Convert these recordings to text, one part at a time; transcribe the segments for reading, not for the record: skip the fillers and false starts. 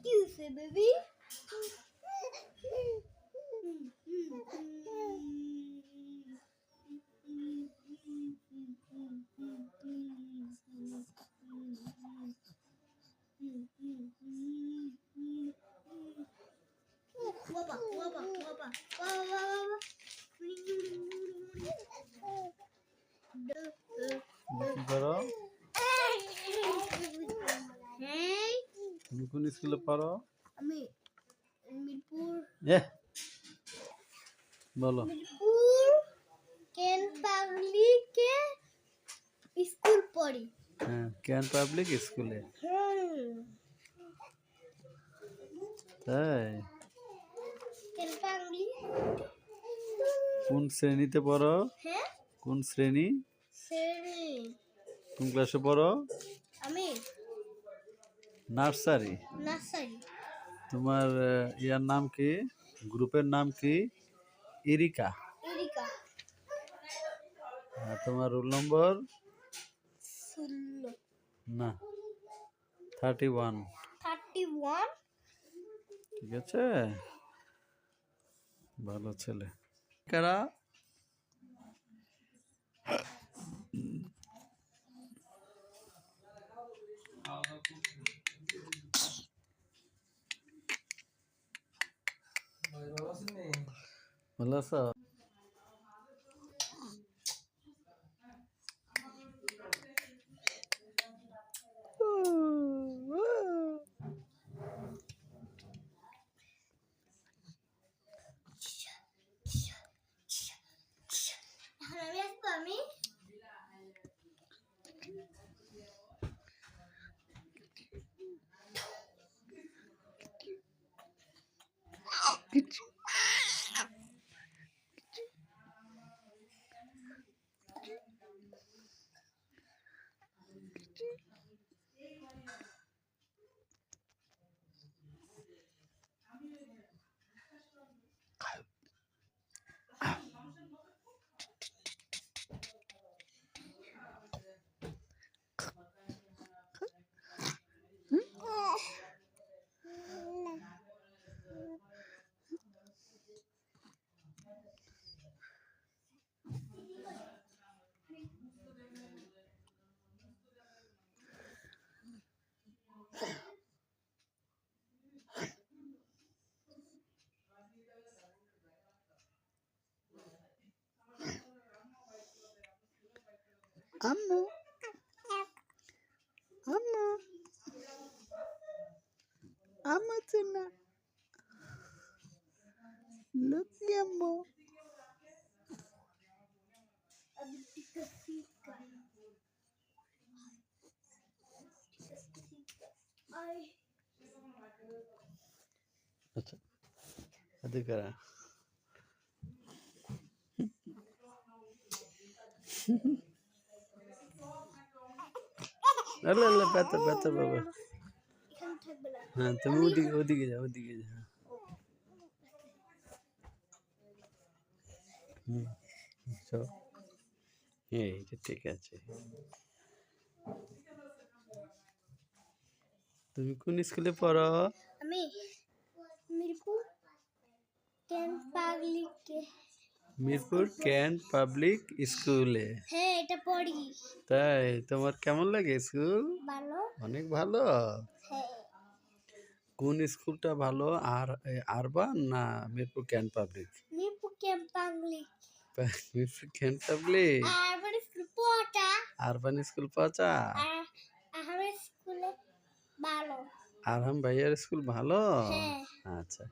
You say, baby. কি করো? তুমি কোন স্কুলে পড়ো? আমি মিরপুর বলো। মিরপুর কেন পাবলিকে স্কুল পড়ি। হ্যাঁ, কেন পাবলিক স্কুলে। তাই? কেন পাবলিক। কোন শ্রেণীতে পড়ো? হ্যাঁ? কোন শ্রেণী? শ্রেণী। কোন ক্লাসে পড়ো? আমি নার্সারি। নার্সারি। তোমার ইয়ার নাম কি? গ্রুপের নাম কি? এরিকা। এরিকা। আর তোমার রোল নম্বর? 16। না, 31। 31। ঠিক আছে, ভালো ছেলে। কারা? ভালো আছো? আমি আসবো আমি। আম্মু আমার সোনা লক্ষ্মী আম্মু আচ্ছা এদিকে আল্লাহ আল্লাহ ব্যথা ব্যথা বাবা এখানে থাকবে না। হ্যাঁ তুমি ওদিকে ওদিকে যাও ওদিকে যাও চলো এইটা ঠিক আছে তুমি কোন স্কুলে পড়ো আমি মিরপুর ক্যান্ট পাবলিকে। মিরপুর ক্যান্ট পাবলিক স্কুলে হ্যাঁ এটা পড়ি। তাই তোমার কেমন লাগে স্কুল ভালো। অনেক ভালো হ্যাঁ কোন স্কুলটা ভালো আর আরবান না Mirpur cant public Mirpur cant public. Mirpur cant public আর আমার স্কুল পড়া আরবান স্কুল পাচা আর আমার স্কুলে ভালো। আরহাম ভাইয়ার স্কুল ভালো হ্যাঁ আচ্ছা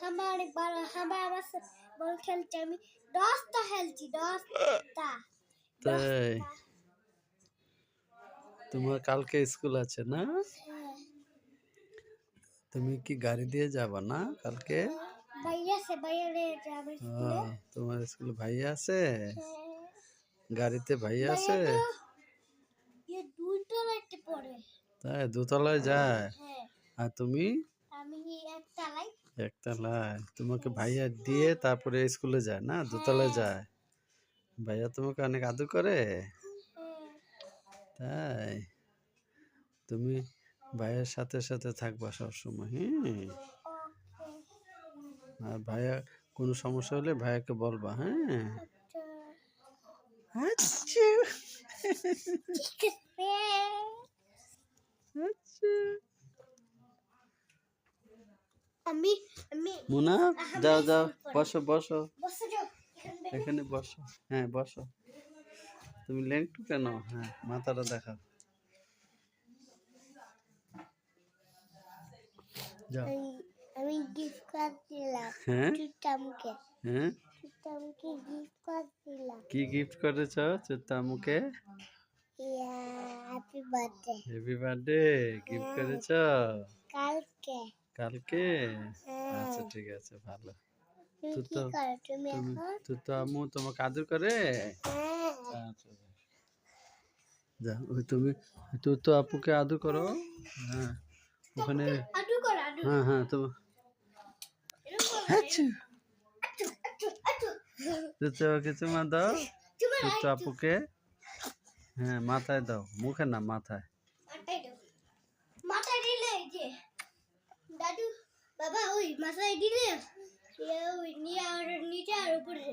আমার অনেক ভালো। আমার বল খেলছি আমি 10টা খেলছি 10টা। তাই তোমার কালকে স্কুল আছে না হ্যাঁ তুমি কি গাড়ি দিয়ে যাবা না কালকে ভাইয়া সে ভাইয়া রে যাবে স্কুলে। তোমার স্কুলে ভাইয়া আছে হ্যাঁ গাড়িতে ভাইয়া আছে ভাইয়া তো ये দুইটা লাইটে পড়ে। তাই দোতলায় যায় হ্যাঁ আর তুমি আমি একটা লাইট। একতলায় তোমাকে ভাইয়া দিয়ে তারপরে স্কুলে যায় না দোতলায় যায় ভাইয়া তোমাকে অনেক আদর করে তাই তুমি ভাইয়ের সাথে সাথে থাকবা সবসময় হ্যাঁ আর ভাইয়া কোনো সমস্যা হলে ভাইয়াকে বলবা হ্যাঁ আচ্ছা আচ্ছা আমি আমি মুনা যাও যাও বসো বসো বসে যাও এখানে বসো হ্যাঁ বসো তুমি লেংটু কেন হ্যাঁ মাথাটা দেখাও যাও আমি গিফট করছিলাম হ্যাঁ চুটামকে। হ্যাঁ চুটামকে গিফট করছিলাম। কি গিফট করেছ চুত্তামুকে happy birthday happy birthday gift করেছ কালকে। কালকে আচ্ছা ঠিক আছে ভালো তুমি তো কি করো তুমি তুমি এখন? তো আম্মু তোমাকে আদর করে হ্যাঁ আচ্ছা যা ওই তুমি তো আপুকে আদর করো হ্যাঁ ওখানে আদু কর আদু। হ্যাঁ হ্যাঁ তো আচ্ছা তো কিছু মা দাও তো আপুকে হ্যাঁ মাথায় দাও মুখে না মাথায় মাথায় দাও। মাথায় দিলে এই যে দাদু বাবা ওই মাথায় দিলে ওই নিচে আর উপরে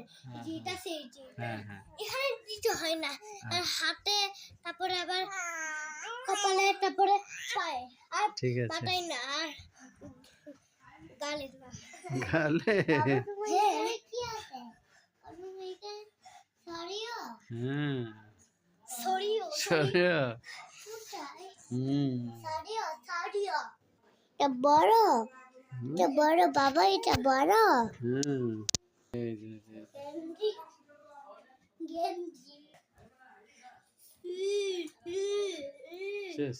যেটা সেই যে হ্যাঁ হ্যাঁ এখানে দিতে হয় না আর হাতে তারপরে আবার কপালে তারপরে পায়ে আর ঠিক আছে মাথায় না আর গালে না। গালে হ্যাঁ কি আছে তুমি এটা সরিও হ্যাঁ সরিও সরিয়া সরিও সরিও এটা বড় এটা বড় বাবা এটা বড় এই যে গেঞ্জি গেঞ্জি শেষ